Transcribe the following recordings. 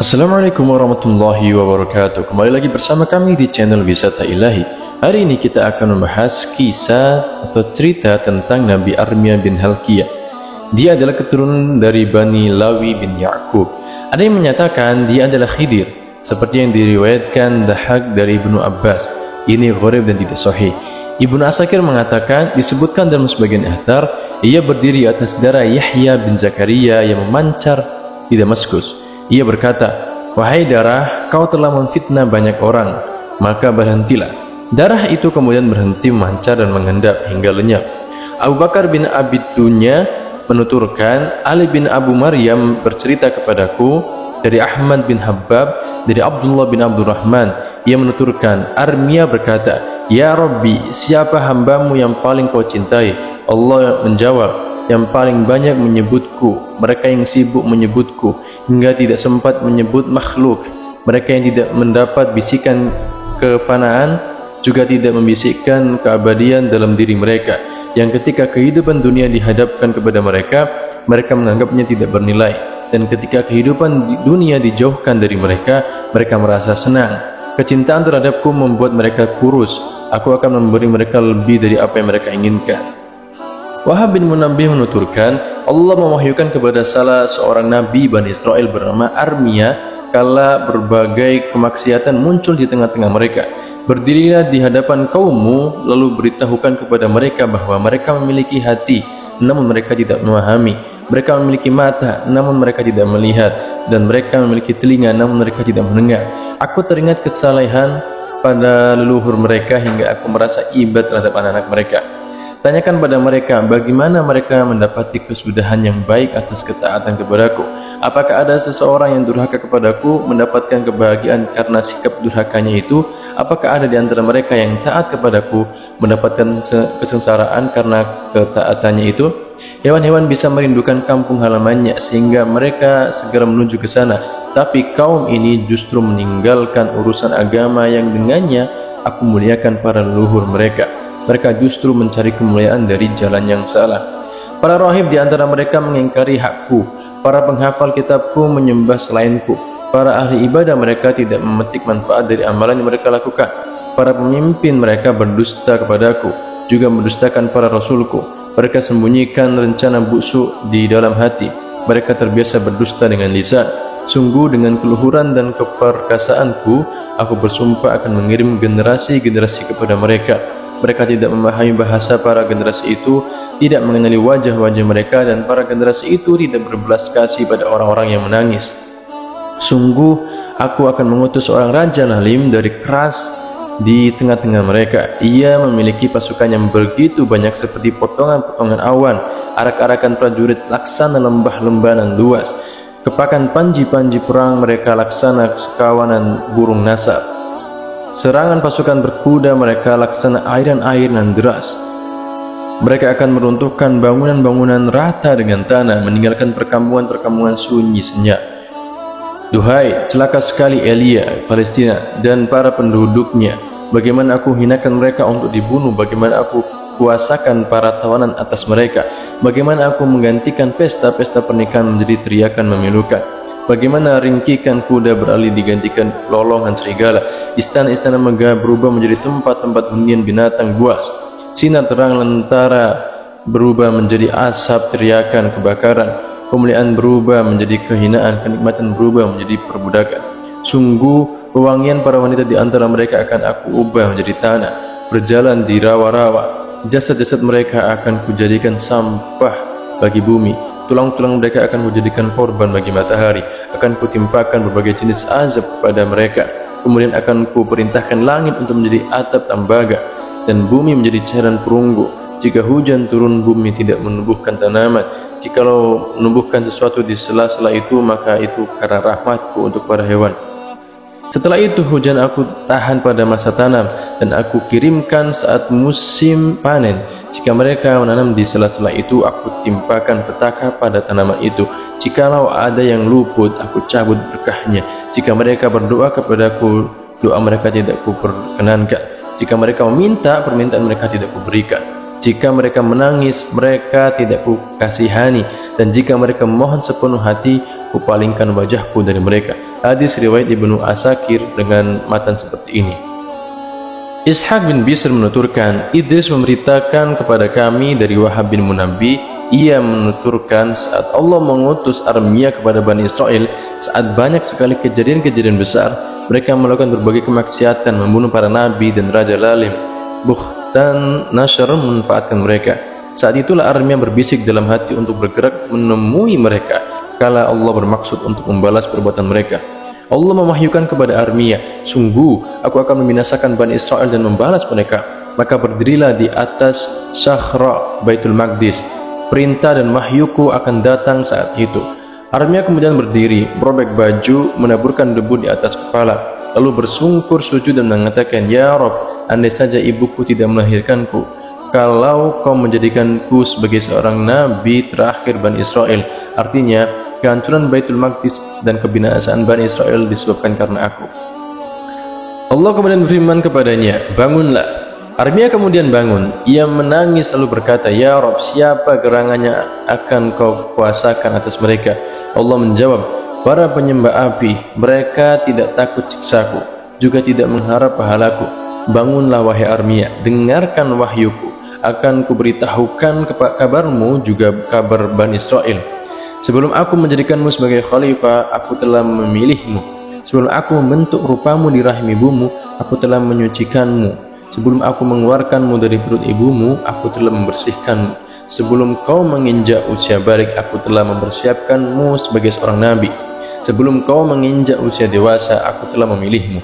Assalamualaikum warahmatullahi wabarakatuh. Kembali lagi bersama kami di channel Wisata Ilahi. Hari ini kita akan membahas kisah atau cerita tentang Nabi Armia bin Halqiyah. Dia adalah keturunan dari Bani Lawi bin Ya'qub. Ada yang menyatakan dia adalah Khidir, seperti yang diriwayatkan Dahak dari Ibnu Abbas. Ini gharib dan tidak sahih. Ibnu Asakir mengatakan, disebutkan dalam sebagian athar, ia berdiri atas darah Yahya bin Zakaria yang memancar di Damaskus. Ia berkata, "Wahai darah, kau telah memfitnah banyak orang, maka berhentilah." Darah itu kemudian berhenti memancar dan mengendap hingga lenyap. Abu Bakar bin Abi Dunya menuturkan, Ali bin Abu Maryam bercerita kepadaku dari Ahmad bin Habbab, dari Abdullah bin Abdurrahman. Ia menuturkan, Armia berkata, "Ya Rabbi, siapa hambamu yang paling kau cintai?" Allah menjawab, "Yang paling banyak menyebutku, mereka yang sibuk menyebutku hingga tidak sempat menyebut makhluk, mereka yang tidak mendapat bisikan kefanaan, juga tidak membisikkan keabadian dalam diri mereka, yang ketika kehidupan dunia dihadapkan kepada mereka, mereka menganggapnya tidak bernilai, dan ketika kehidupan dunia dijauhkan dari mereka, mereka merasa senang. Kecintaan terhadapku membuat mereka kurus, aku akan memberi mereka lebih dari apa yang mereka inginkan." Wahab bin Munabbih menuturkan, Allah mewahyukan kepada salah seorang nabi Bani Israel bernama Armia kala berbagai kemaksiatan muncul di tengah-tengah mereka. "Berdirilah di hadapan kaummu, lalu beritahukan kepada mereka bahwa mereka memiliki hati, namun mereka tidak memahami. Mereka memiliki mata, namun mereka tidak melihat. Dan mereka memiliki telinga, namun mereka tidak mendengar. Aku teringat kesalehan pada leluhur mereka hingga aku merasa iba terhadap anak-anak mereka. Tanyakan pada mereka, bagaimana mereka mendapati kesudahan yang baik atas ketaatan kepadaku? Apakah ada seseorang yang durhaka kepadaku mendapatkan kebahagiaan karena sikap durhakanya itu? Apakah ada di antara mereka yang taat kepadaku mendapatkan kesengsaraan karena ketaatannya itu?" Hewan-hewan bisa merindukan kampung halamannya sehingga mereka segera menuju ke sana, tapi kaum ini justru meninggalkan urusan agama yang dengannya aku muliakan para leluhur mereka. Mereka justru mencari kemuliaan dari jalan yang salah. Para rahib di antara mereka mengingkari hakku. Para penghafal kitabku menyembah selainku. Para ahli ibadah mereka tidak memetik manfaat dari amalan yang mereka lakukan. Para pemimpin mereka berdusta kepadaku, juga mendustakan para rasulku. Mereka sembunyikan rencana busuk di dalam hati. Mereka terbiasa berdusta dengan lisan. Sungguh dengan keluhuran dan keperkasaanku, aku bersumpah akan mengirim generasi-generasi kepada mereka. Mereka tidak memahami bahasa para generasi itu, tidak mengenali wajah-wajah mereka, dan para generasi itu tidak berbelas kasih pada orang-orang yang menangis. Sungguh, aku akan mengutus seorang raja lalim dari keras di tengah-tengah mereka. Ia memiliki pasukan yang begitu banyak seperti potongan-potongan awan, arak-arakan prajurit laksana lembah-lembah dan luas. Kepakan panji-panji perang mereka laksana sekawanan burung nasab. Serangan pasukan berkuda mereka laksana airan-airan deras. Mereka akan meruntuhkan bangunan-bangunan rata dengan tanah, meninggalkan perkampungan-perkampungan sunyi senyap. Duhai, celaka sekali Elia, Palestina, dan para penduduknya. Bagaimana aku hinakan mereka untuk dibunuh, bagaimana aku kuasakan para tawanan atas mereka, bagaimana aku menggantikan pesta-pesta pernikahan menjadi teriakan memilukan. Bagaimana ringkikan kuda beralih digantikan lolongan serigala, istana-istana megah berubah menjadi tempat-tempat hunian binatang buas, sinar terang lentara berubah menjadi asap teriakan kebakaran, kemuliaan berubah menjadi kehinaan, kenikmatan berubah menjadi perbudakan. Sungguh wewangian para wanita di antara mereka akan aku ubah menjadi tanah, berjalan di rawa-rawa. Jasad-jasad mereka akan kujadikan sampah bagi bumi. Tulang-tulang mereka akan kujadikan korban bagi matahari. Akan kutimpakan berbagai jenis azab kepada mereka. Kemudian akan kuperintahkan langit untuk menjadi atap tembaga, dan bumi menjadi cairan perunggu. Jika hujan turun, bumi tidak menumbuhkan tanaman. Jikalau menumbuhkan sesuatu di sela-sela itu, maka itu karena rahmatku untuk para hewan. Setelah itu hujan aku tahan pada masa tanam, dan aku kirimkan saat musim panen. Jika mereka menanam di sela-sela itu, aku timpakan petaka pada tanaman itu. Jikalau ada yang luput, aku cabut berkahnya. Jika mereka berdoa kepadaku, doa mereka tidak kuperkenankan. Jika mereka meminta, permintaan mereka tidak kuberikan. Jika mereka menangis, mereka tidak kukasihani, dan jika mereka memohon sepenuh hati, kupalingkan wajahku dari mereka. Hadis riwayat Ibnu Asakir dengan matan seperti ini. Ishaq bin Bishr menuturkan, Idris memberitakan kepada kami dari Wahab bin Munabbi, ia menuturkan saat Allah mengutus Armia kepada Bani Israel, saat banyak sekali kejadian-kejadian besar, mereka melakukan berbagai kemaksiatan, membunuh para nabi dan raja lalim, Bukhtan Nashr memanfaatkan mereka. Saat itulah Armia berbisik dalam hati untuk bergerak menemui mereka, kala Allah bermaksud untuk membalas perbuatan mereka. Allah memahyukan kepada Armia, sungguh aku akan membinasakan Bani Israel dan membalas mereka. Maka berdirilah di atas Syakhra Baitul Maqdis. Perintah dan wahyuku akan datang saat itu. Armia kemudian berdiri, merobek baju, menaburkan debu di atas kepala, lalu bersungkur sujud dan mengatakan, Ya Rob, andai saja ibuku tidak melahirkanku, kalau kau menjadikanku sebagai seorang nabi terakhir Bani Israel, artinya kehancuran Baitul Maqdis dan kebinasaan Bani Israel disebabkan karena aku. Allah kemudian berfirman kepadanya, bangunlah. Armia kemudian bangun. Ia menangis lalu berkata, Ya Rob, siapa gerangannya akan kau kuasakan atas mereka? Allah menjawab, para penyembah api, mereka tidak takut siksaku, juga tidak mengharap pahalaku. Bangunlah wahai Armia, dengarkan wahyuku, akan kuberitahukan kabarmu juga kabar Bani Israel. Sebelum aku menjadikanmu sebagai khalifah, aku telah memilihmu. Sebelum aku membentuk rupamu di rahim ibumu, aku telah menyucikanmu. Sebelum aku mengeluarkanmu dari perut ibumu, aku telah membersihkanmu. Sebelum kau menginjak usia balik, aku telah mempersiapkanmu sebagai seorang nabi. Sebelum kau menginjak usia dewasa, aku telah memilihmu.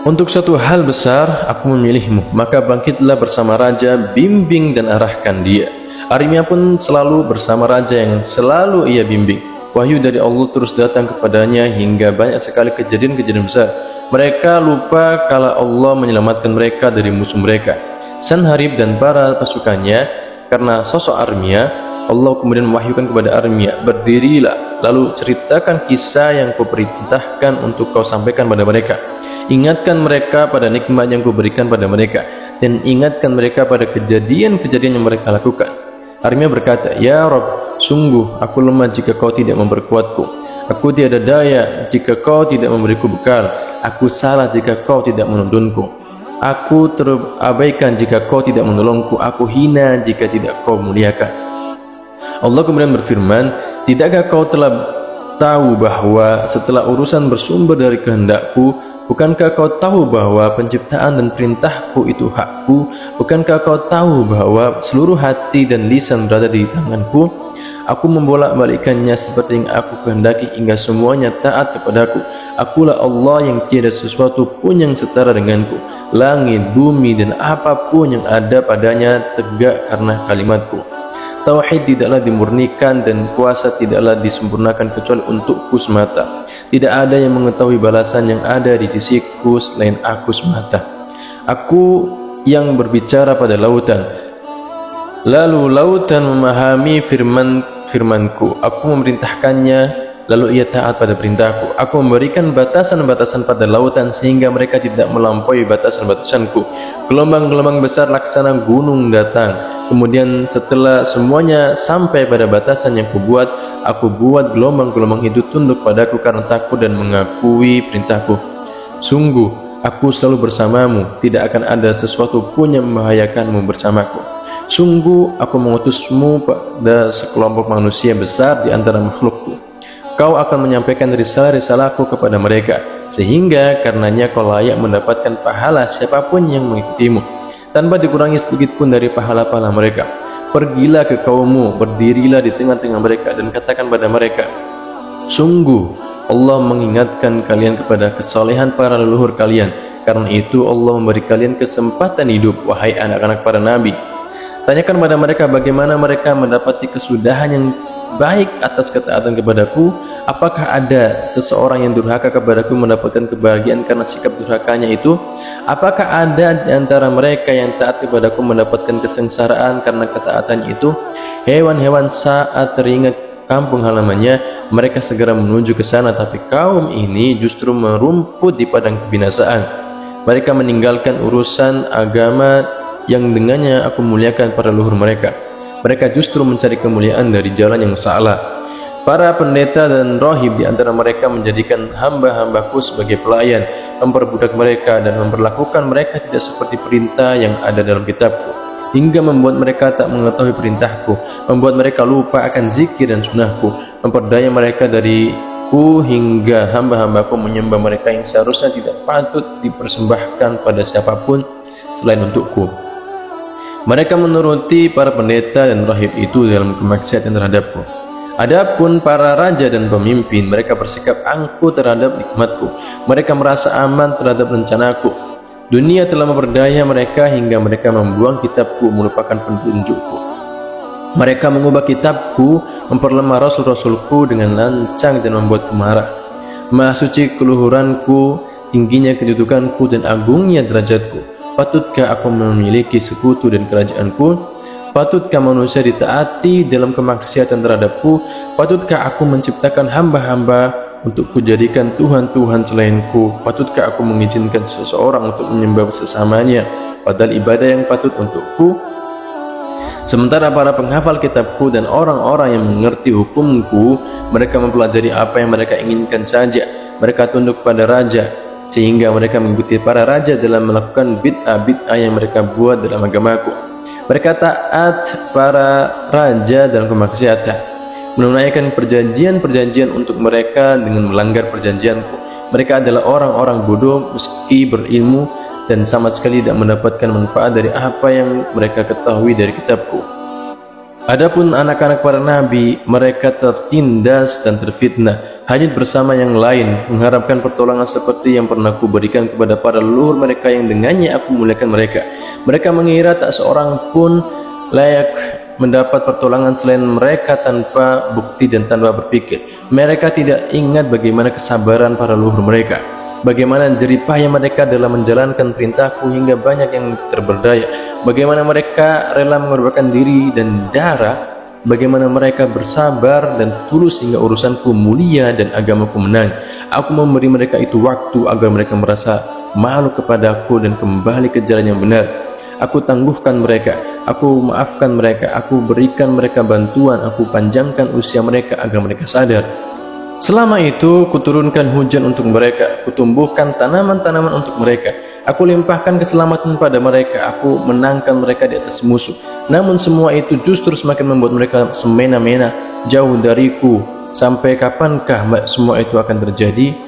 Untuk suatu hal besar, aku memilihmu. Maka bangkitlah bersama raja, bimbing dan arahkan dia. Armia pun selalu bersama raja yang selalu ia bimbing. Wahyu dari Allah terus datang kepadanya hingga banyak sekali kejadian-kejadian besar. Mereka lupa kala Allah menyelamatkan mereka dari musuh mereka, Sanharib dan para pasukannya. Karena sosok Armia, Allah kemudian mewahyukan kepada Armia, berdirilah, lalu ceritakan kisah yang kuperintahkan untuk kau sampaikan pada mereka. Ingatkan mereka pada nikmat yang kuberikan pada mereka, dan ingatkan mereka pada kejadian-kejadian yang mereka lakukan. Armia berkata, Ya Rob, sungguh aku lemah jika kau tidak memperkuatku. Aku tiada daya jika kau tidak memberiku bekal. Aku salah jika kau tidak menuntunku. Aku terabaikan jika kau tidak menolongku. Aku hina jika tidak kau muliakan. Allah kemudian berfirman, tidakkah kau telah tahu bahwa setelah urusan bersumber dari kehendakku, bukankah kau tahu bahwa penciptaan dan perintahku itu hakku? Bukankah kau tahu bahwa seluruh hati dan lisan berada di tanganku? Aku membolak-balikkannya seperti yang aku kehendaki hingga semuanya taat kepadaku. Akulah Allah yang tiada sesuatu pun yang setara denganku. Langit, bumi dan apapun yang ada padanya tegak karena kalimatku. Tauhid tidaklah dimurnikan dan kuasa tidaklah disempurnakan kecuali untukku semata. Tidak ada yang mengetahui balasan yang ada di sisiku selain aku semata. Aku yang berbicara pada lautan, lalu lautan memahami firmanku. Aku memerintahkannya, lalu ia taat pada perintahku. Aku memberikan batasan-batasan pada lautan sehingga mereka tidak melampaui batasan-batasanku. Gelombang-gelombang besar laksana gunung datang. Kemudian setelah semuanya sampai pada batasan yang kubuat, aku buat gelombang-gelombang itu tunduk padaku karena takut dan mengakui perintahku. Sungguh, aku selalu bersamamu, tidak akan ada sesuatu pun yang membahayakanmu bersamaku. Sungguh, aku mengutusmu pada sekelompok manusia besar di antara makhlukku. Kau akan menyampaikan risalah-risalahku kepada mereka, sehingga karenanya kau layak mendapatkan pahala siapapun yang mengikutimu, tanpa dikurangi sedikit pun dari pahala-pahala mereka. Pergilah ke kaummu, berdirilah di tengah-tengah mereka, dan katakan pada mereka, sungguh, Allah mengingatkan kalian kepada kesolehan para leluhur kalian. Karena itu Allah memberi kalian kesempatan hidup, wahai anak-anak para nabi. Tanyakan pada mereka bagaimana mereka mendapati kesudahan yang baik atas ketaatan kepadaku. Apakah ada seseorang yang durhaka kepadaku mendapatkan kebahagiaan karena sikap durhakanya itu? Apakah ada di antara mereka yang taat kepadaku mendapatkan kesengsaraan karena ketaatannya itu? Hewan-hewan saat teringat kampung halamannya, mereka segera menuju ke sana, tapi kaum ini justru merumput di padang kebinasaan. Mereka meninggalkan urusan agama yang dengannya aku muliakan para leluhur mereka. Mereka justru mencari kemuliaan dari jalan yang salah. Para pendeta dan rohib di antara mereka menjadikan hamba-hambaku sebagai pelayan, memperbudak mereka dan memperlakukan mereka tidak seperti perintah yang ada dalam kitabku, hingga membuat mereka tak mengetahui perintahku, membuat mereka lupa akan zikir dan sunnahku, memperdaya mereka dariku hingga hamba-hambaku menyembah mereka yang seharusnya tidak patut dipersembahkan pada siapapun selain untukku. Mereka menuruti para pendeta dan rahib itu dalam kemaksiatan terhadapku. Adapun para raja dan pemimpin, mereka bersikap angkuh terhadap nikmatku. Mereka merasa aman terhadap rencanaku. Dunia telah memperdaya mereka hingga mereka membuang kitabku, melupakan petunjukku. Mereka mengubah kitabku, memperlemah rasul-rasulku dengan lancang dan membuatku marah. Maha suci keluhuranku, tingginya kedudukanku dan agungnya derajatku. Patutkah aku memiliki sekutu dan kerajaanku? Patutkah manusia ditaati dalam kemaksiatan terhadapku? Patutkah aku menciptakan hamba-hamba untuk kujadikan Tuhan-Tuhan selainku? Patutkah aku mengizinkan seseorang untuk menyembah sesamanya, padahal ibadah yang patut untukku? Sementara para penghafal kitabku dan orang-orang yang mengerti hukumku, mereka mempelajari apa yang mereka inginkan saja. Mereka tunduk pada raja, sehingga mereka mengikuti para raja dalam melakukan bid'ah-bid'ah yang mereka buat dalam agamaku. Mereka taat para raja dalam kemaksiatan, menunaikan perjanjian-perjanjian untuk mereka dengan melanggar perjanjianku. Mereka adalah orang-orang bodoh meski berilmu dan sama sekali tidak mendapatkan manfaat dari apa yang mereka ketahui dari kitabku. Adapun anak-anak para nabi, mereka tertindas dan terfitnah, hanyut bersama yang lain, mengharapkan pertolongan seperti yang pernah kuberikan kepada para leluhur mereka yang dengannya aku muliakan mereka. Mereka mengira tak seorang pun layak mendapat pertolongan selain mereka tanpa bukti dan tanpa berpikir. Mereka tidak ingat bagaimana kesabaran para leluhur mereka, bagaimana jeripahnya mereka dalam menjalankan perintahku hingga banyak yang terberdaya, bagaimana mereka rela mengorbankan diri dan darah, bagaimana mereka bersabar dan tulus hingga urusanku mulia dan agamaku menang. Aku memberi mereka itu waktu agar mereka merasa malu kepadaku dan kembali ke jalan yang benar. Aku tangguhkan mereka, aku maafkan mereka, aku berikan mereka bantuan, aku panjangkan usia mereka agar mereka sadar. Selama itu kuturunkan hujan untuk mereka, kutumbuhkan tanaman-tanaman untuk mereka, aku limpahkan keselamatan pada mereka, aku menangkan mereka di atas musuh. Namun semua itu justru semakin membuat mereka semena-mena jauh dariku. Sampai kapankah semua itu akan terjadi?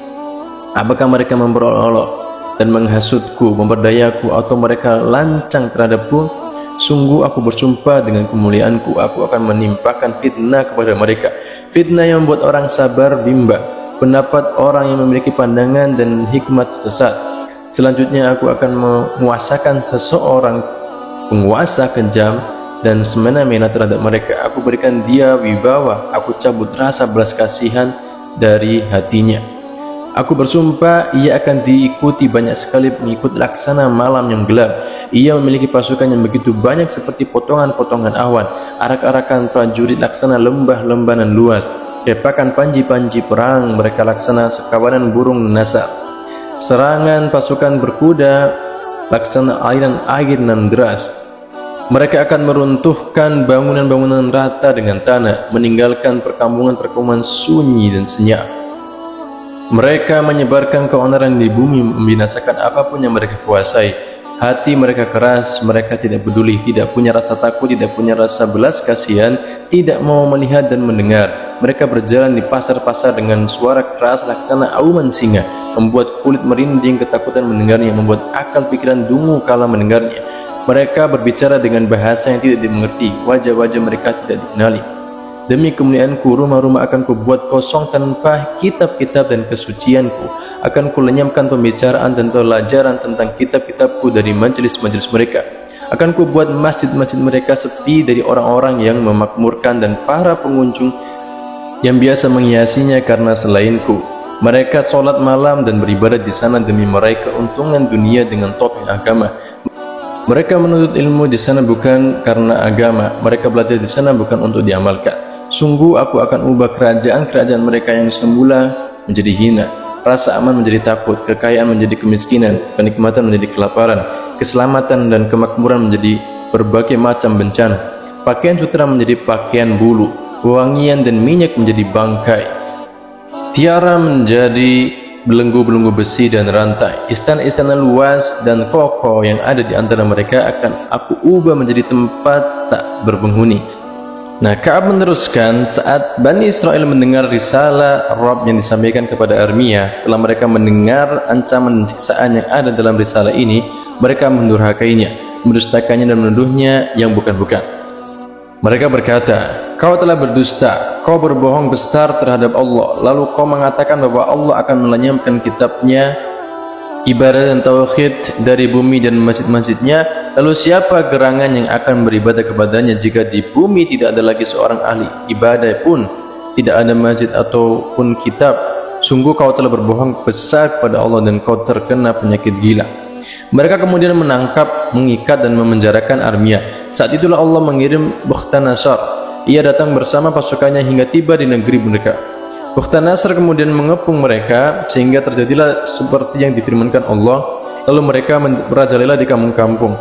Apakah mereka memperolok dan menghasutku, memperdayaku, atau mereka lancang terhadapku? Sungguh aku bersumpah dengan kemuliaanku, aku akan menimpakan fitnah kepada mereka, fitnah yang membuat orang sabar bimbang, pendapat orang yang memiliki pandangan dan hikmat sesat. Selanjutnya aku akan menguasakan seseorang penguasa kejam dan semena-mena terhadap mereka. Aku berikan dia wibawa, aku cabut rasa belas kasihan dari hatinya. Aku bersumpah ia akan diikuti banyak sekali pengikut laksana malam yang gelap. Ia memiliki pasukan yang begitu banyak seperti potongan-potongan awan, arak-arakan prajurit laksana lembah-lembah nan luas, kepakan panji-panji perang mereka laksana sekawanan burung nasar. Serangan pasukan berkuda laksana aliran air nan deras. Mereka akan meruntuhkan bangunan-bangunan rata dengan tanah, meninggalkan perkampungan-perkampungan sunyi dan senyap. Mereka menyebarkan keonaran di bumi, membinasakan apapun yang mereka kuasai. Hati mereka keras, mereka tidak peduli, tidak punya rasa takut, tidak punya rasa belas kasihan, tidak mau melihat dan mendengar. Mereka berjalan di pasar-pasar dengan suara keras laksana auman singa, membuat kulit merinding ketakutan mendengarnya, membuat akal pikiran dungu kala mendengarnya. Mereka berbicara dengan bahasa yang tidak dimengerti, wajah-wajah mereka tidak dikenali. Demi kemuliaanku, rumah-rumah akan kubuat kosong tanpa kitab-kitab dan kesucianku. Akan kulenyapkan pembicaraan dan pelajaran tentang kitab-kitabku dari majelis-majelis mereka. Akan kubuat masjid-masjid mereka sepi dari orang-orang yang memakmurkan dan para pengunjung yang biasa menghiasinya karena selainku. Mereka sholat malam dan beribadat di sana demi meraih keuntungan dunia dengan topeng agama. Mereka menuntut ilmu di sana bukan karena agama. Mereka belajar di sana bukan untuk diamalkan. Sungguh aku akan ubah kerajaan-kerajaan mereka yang semula menjadi hina, rasa aman menjadi takut, kekayaan menjadi kemiskinan, kenikmatan menjadi kelaparan, keselamatan dan kemakmuran menjadi berbagai macam bencana, pakaian sutra menjadi pakaian bulu, wangian dan minyak menjadi bangkai, tiara menjadi belenggu-belenggu besi dan rantai. Istana-istana luas dan kokoh yang ada di antara mereka akan aku ubah menjadi tempat tak berpenghuni. Nah, Ka'ab meneruskan, saat Bani Israel mendengar risalah Rabb yang disampaikan kepada Armia, setelah mereka mendengar ancaman siksaan yang ada dalam risalah ini, mereka mendurhakainya, mendustakannya dan menuduhnya yang bukan-bukan. Mereka berkata, kau telah berdusta, kau berbohong besar terhadap Allah, lalu kau mengatakan bahwa Allah akan melenyapkan kitabnya, ibadah dan tauhid dari bumi dan masjid-masjidnya. Lalu siapa gerangan yang akan beribadah kepadanya jika di bumi tidak ada lagi seorang ahli ibadah pun, tidak ada masjid ataupun kitab? Sungguh kau telah berbohong besar kepada Allah dan kau terkena penyakit gila. Mereka kemudian menangkap, mengikat dan memenjarakan Armia. Saat itulah Allah mengirim Bukhtanasar. Ia datang bersama pasukannya hingga tiba di negeri mereka. Bukhtanasar kemudian mengepung mereka sehingga terjadilah seperti yang difirmankan Allah. Lalu mereka merajalela di kampung-kampung.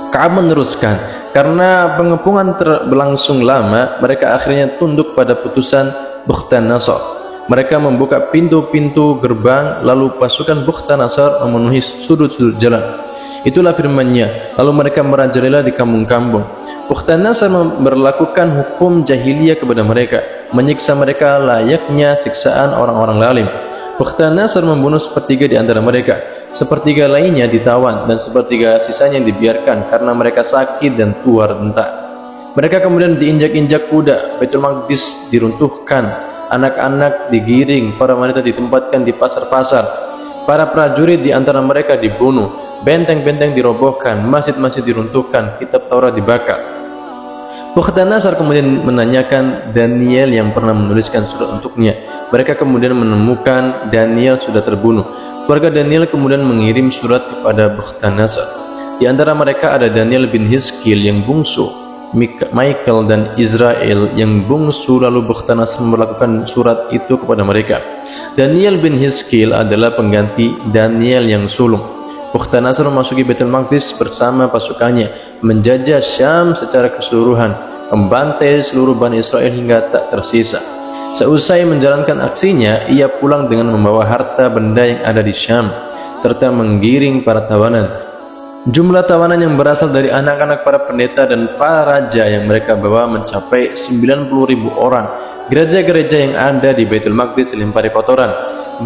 Ka'ab meneruskan, karena pengepungan berlangsung lama, mereka akhirnya tunduk pada putusan Bukhtanasar. Mereka membuka pintu-pintu gerbang, lalu pasukan Bukhtanasar memenuhi sudut-sudut jalan. Itulah firman-Nya, lalu mereka merajalela di kampung-kampung. Bukhtanasar memberlakukan hukum jahiliyah kepada mereka, menyiksa mereka layaknya siksaan orang-orang zalim. Bukhtanasar membunuh sepertiga di antara mereka, sepertiga lainnya ditawan, dan sepertiga sisanya dibiarkan karena mereka sakit dan tua renta. Mereka kemudian diinjak-injak kuda, Baitul Maqdis diruntuhkan, anak-anak digiring, para wanita ditempatkan di pasar-pasar, para prajurit di antara mereka dibunuh, benteng-benteng dirobohkan, masjid-masjid diruntuhkan, kitab Taurat dibakar. Bukhtanasar kemudian menanyakan Daniel yang pernah menuliskan surat untuknya. Mereka kemudian menemukan Daniel sudah terbunuh. Keluarga Daniel kemudian mengirim surat kepada Bukhtanasar. Di antara mereka ada Daniel bin Hizkil yang bungsu, Michael dan Israel yang bungsu. Lalu Bukhtanasar melakukan surat itu kepada mereka. Daniel bin Hizkil adalah pengganti Daniel yang sulung. Bukhtanasar memasuki Baitul Maqdis bersama pasukannya, menjajah Syam secara keseluruhan, membantai seluruh Bani Israel hingga tak tersisa. Seusai menjalankan aksinya, ia pulang dengan membawa harta benda yang ada di Syam, serta menggiring para tawanan. Jumlah tawanan yang berasal dari anak-anak para pendeta dan para raja yang mereka bawa mencapai 90.000 orang. Gereja-gereja yang ada di Baitul Maqdis dilempari kotoran.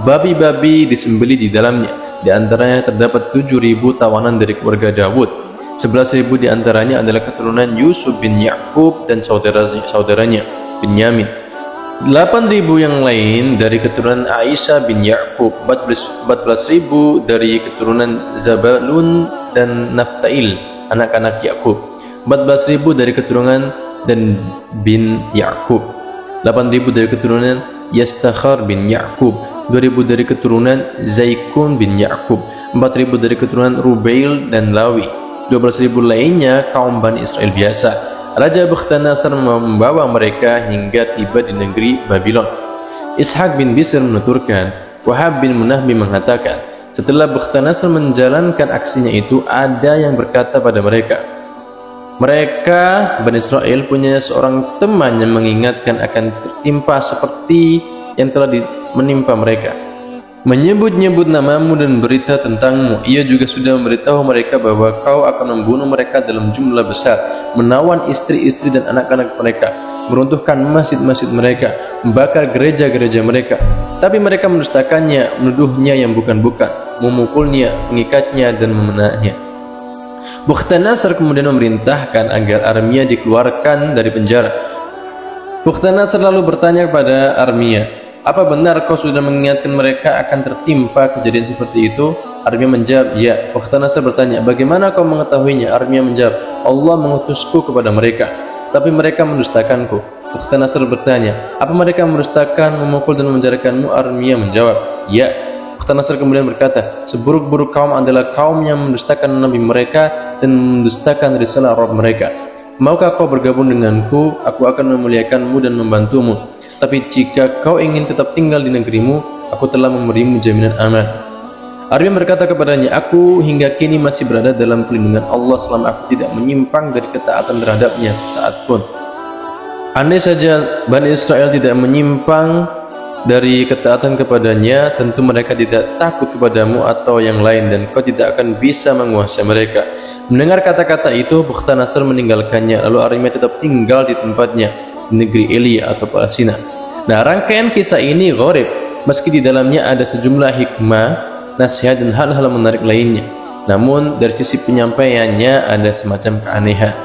Babi-babi disembelih di dalamnya. Di antaranya terdapat 7.000 tawanan dari keluarga Dawud. 11.000 di antaranya adalah keturunan Yusuf bin Ya'qub dan saudaranya Binyamin. 8.000 yang lain dari keturunan Aisyah bin Ya'qub. 14.000 dari keturunan Zabalun dan Naftail, anak-anak Yakub. 14.000 dari keturunan Dan bin Ya'qub. 8.000 dari keturunan Yastakhar bin Ya'qub. 2.000 dari keturunan Zaikun bin Ya'qub. 4.000 dari keturunan Rubail dan Lawi. 12.000 lainnya kaum Bani Israel biasa. Raja Bukhtanasar membawa mereka hingga tiba di negeri Babylon. Ishaq bin Bisr menuturkan, Wahab bin Munahbi mengatakan, setelah Bukhtanasar menjalankan aksinya itu, ada yang berkata pada mereka, Bani Israel punya seorang teman yang mengingatkan akan tertimpa seperti yang telah menimpa mereka. Menyebut-nyebut namamu dan berita tentangmu. Ia juga sudah memberitahu mereka bahwa kau akan membunuh mereka dalam jumlah besar, menawan istri-istri dan anak-anak mereka, meruntuhkan masjid-masjid mereka, membakar gereja-gereja mereka. Tapi mereka mendustakannya, menuduhnya yang bukan-bukan, memukulnya, mengikatnya dan memenahnya. Bukhtanasar kemudian memerintahkan agar Armia dikeluarkan dari penjara. Bukhtanasar lalu bertanya kepada Armia, apa benar kau sudah mengingatkan mereka akan tertimpa kejadian seperti itu? Armia menjawab, ya. Bukhtanasar bertanya, bagaimana kau mengetahuinya? Armia menjawab, Allah mengutusku kepada mereka, tapi mereka mendustakanku. Bukhtanasar bertanya, apa mereka mendustakan, memukul dan memenjarakanmu? Armia menjawab, ya. Bukhtanasar kemudian berkata, seburuk-buruk kaum adalah kaum yang mendustakan nabi mereka dan mendustakan risalah Rabb mereka. Maukah kau bergabung denganku? Aku akan memuliakanmu dan membantumu. Tapi jika kau ingin tetap tinggal di negerimu, aku telah memberimu jaminan aman. Armia berkata kepadanya, aku hingga kini masih berada dalam perlindungan Allah selama aku tidak menyimpang dari ketaatan terhadapnya sesaat pun. Andai saja Bani Israel tidak menyimpang dari ketaatan kepadanya, tentu mereka tidak takut kepadamu atau yang lain, dan kau tidak akan bisa menguasai mereka. Mendengar kata-kata itu, Bukhtanasar meninggalkannya, lalu Armia tetap tinggal di tempatnya, di negeri Elia atau Palestina. Nah, rangkaian kisah ini gharib, meski di dalamnya ada sejumlah hikmah, nasihat, dan hal-hal menarik lainnya. Namun, dari sisi penyampaiannya ada semacam keanehan.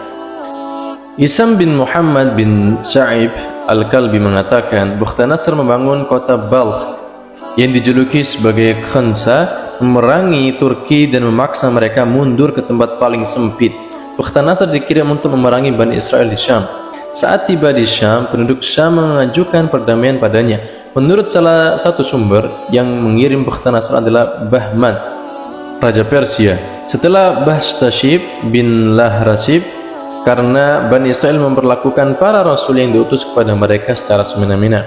Hisam bin Muhammad bin Sa'ib Al-Kalbi mengatakan, Bukhtanasar membangun kota Balkh yang dijuluki sebagai Khansa, memerangi Turki dan memaksa mereka mundur ke tempat paling sempit. Bukhtanasar dikirim untuk memerangi Bani Israel di Syam. Saat tiba di Syam, penduduk Syam mengajukan perdamaian padanya. Menurut salah satu sumber, yang mengirim Bukhtanasar adalah Bahman, Raja Persia. Setelah Bastashib bin Lahrasib, karena Bani Israel memperlakukan para rasul yang diutus kepada mereka secara semena-mena.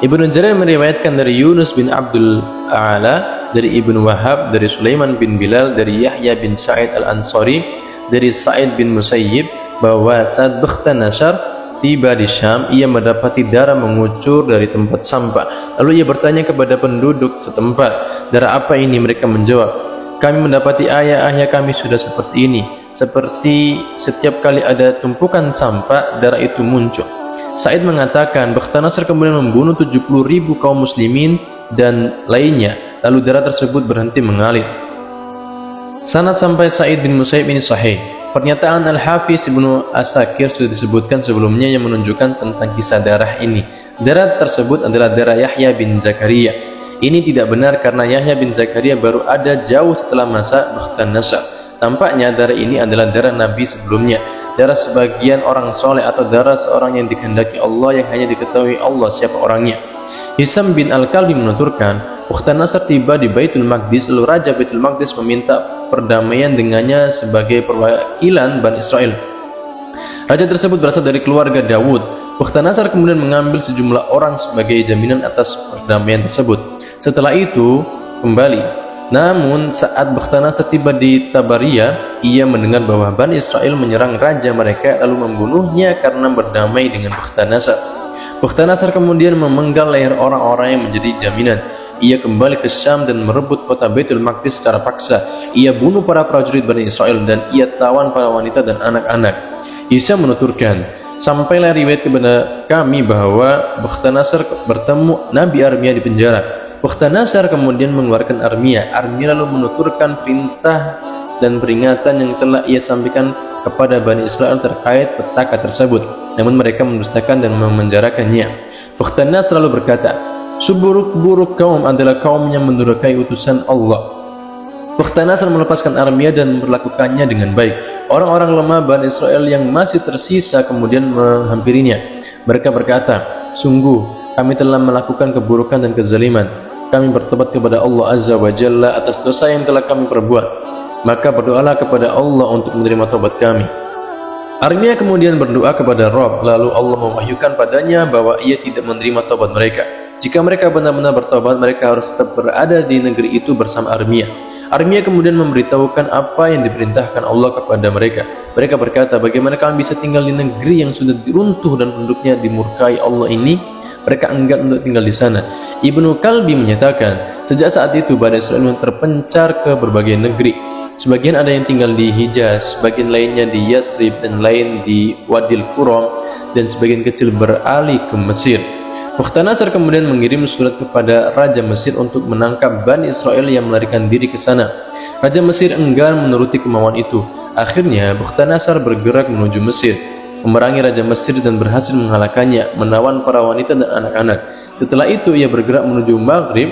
Ibnu Jarir meriwayatkan dari Yunus bin Abdul A'la, dari Ibnu Wahab, dari Sulaiman bin Bilal, dari Yahya bin Sa'id Al-Ansari, dari Sa'id bin Musayyib, bahwa saat Bukhtanasar tiba di Syam, ia mendapati darah mengucur dari tempat sampah. Lalu ia bertanya kepada penduduk setempat, darah apa ini? Mereka menjawab, kami mendapati ayah-ayah kami sudah seperti ini. Seperti setiap kali ada tumpukan sampah, darah itu muncul. Sa'id mengatakan, Bukhtanasar kemudian membunuh 70.000 kaum muslimin dan lainnya, lalu darah tersebut berhenti mengalir. Sanad sampai Sa'id bin Musayyib ini sahih. Pernyataan Al-Hafiz Ibnu Asakir sudah disebutkan sebelumnya yang menunjukkan tentang kisah darah ini. Darah tersebut adalah darah Yahya bin Zakaria. Ini tidak benar karena Yahya bin Zakaria baru ada jauh setelah masa Bukhtanasar. Tampaknya darah ini adalah darah Nabi sebelumnya, darah sebagian orang soleh, atau darah seorang yang dikehendaki Allah yang hanya diketahui Allah siapa orangnya. Hisam bin Al-Kalbi menuturkan, Bukhtanasar tiba di Baitul Maqdis, lalu Raja Baitul Maqdis meminta perdamaian dengannya sebagai perwakilan Bani Israel. Raja tersebut berasal dari keluarga Dawud. Bukhtanasar kemudian mengambil sejumlah orang sebagai jaminan atas perdamaian tersebut. Setelah itu kembali. Namun saat Bukhtanasar tiba di Tabaria, ia mendengar bahwa Bani Israel menyerang raja mereka lalu membunuhnya karena berdamai dengan Bukhtanasar. Bukhtanasar kemudian memenggal leher orang-orang yang menjadi jaminan. Ia kembali ke Syam dan merebut kota Baitul Maqdis secara paksa. Ia bunuh para prajurit Bani Israel dan ia tawan para wanita dan anak-anak. Isa menuturkan, sampailah riwayat kepada kami bahwa Bukhtanasar bertemu Nabi Armia di penjara. Bukhtanasar kemudian mengeluarkan Armia. Armia lalu menuturkan perintah dan peringatan yang telah ia sampaikan kepada Bani Israel terkait petaka tersebut. Namun mereka mendustakan dan memenjarakannya. Bukhtanasar lalu berkata, seburuk-buruk kaum adalah kaum yang mendurhakai utusan Allah. Bukhtanasar melepaskan Armia dan memperlakukannya dengan baik. Orang-orang lemah Bani Israel yang masih tersisa kemudian menghampirinya. Mereka berkata, sungguh kami telah melakukan keburukan dan kezaliman. Kami bertobat kepada Allah Azza wa Jalla atas dosa yang telah kami perbuat. Maka berdoalah kepada Allah untuk menerima tobat kami. Armia kemudian berdoa kepada Rabb, lalu Allah mewahyukan padanya bahwa ia tidak menerima tobat mereka. Jika mereka benar-benar bertobat, mereka harus tetap berada di negeri itu bersama Armia. Armia kemudian memberitahukan apa yang diperintahkan Allah kepada mereka. Mereka berkata, bagaimana kami bisa tinggal di negeri yang sudah diruntuh dan penduduknya dimurkai Allah ini? Mereka enggan untuk tinggal di sana. Ibnu Kalbi menyatakan, sejak saat itu Bani Israel terpencar ke berbagai negeri. Sebagian ada yang tinggal di Hijaz, sebagian lainnya di Yasrib, dan lain di Wadil Quram, dan sebagian kecil beralih ke Mesir. Bukhtanasar kemudian mengirim surat kepada Raja Mesir untuk menangkap Bani Israel yang melarikan diri ke sana. Raja Mesir enggan menuruti kemauan itu. Akhirnya Bukhtanasar bergerak menuju Mesir, memerangi Raja Mesir dan berhasil mengalahkannya, menawan para wanita dan anak-anak. Setelah itu ia bergerak menuju Maghrib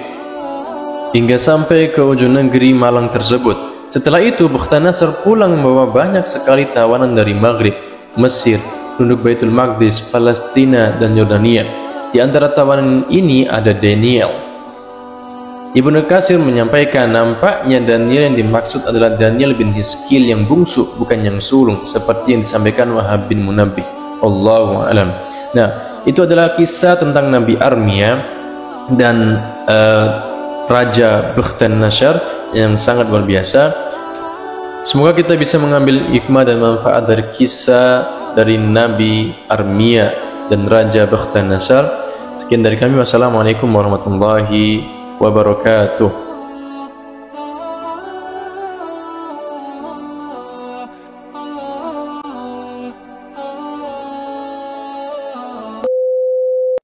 hingga sampai ke ujung negeri malang tersebut. Setelah itu Bukhtanasar pulang membawa banyak sekali tawanan dari Maghrib, Mesir, penduduk Baitul Maqdis, Palestina, dan Yordania. Di antara tawanan ini ada Daniel. Ibnu Katsir menyampaikan, nampaknya Daniel yang dimaksud adalah Daniel bin Hiskil yang bungsu, bukan yang sulung, seperti yang disampaikan Wahab bin Munabbih. Allahu a'lam. Nah, itu adalah kisah tentang Nabi Armia dan Raja Bukhtanasar yang sangat luar biasa. Semoga kita bisa mengambil hikmah dan manfaat dari kisah dari Nabi Armia dan Raja Bakhtan Nasar. Sekian dari kami, wassalamualaikum warahmatullahi wabarakatuh.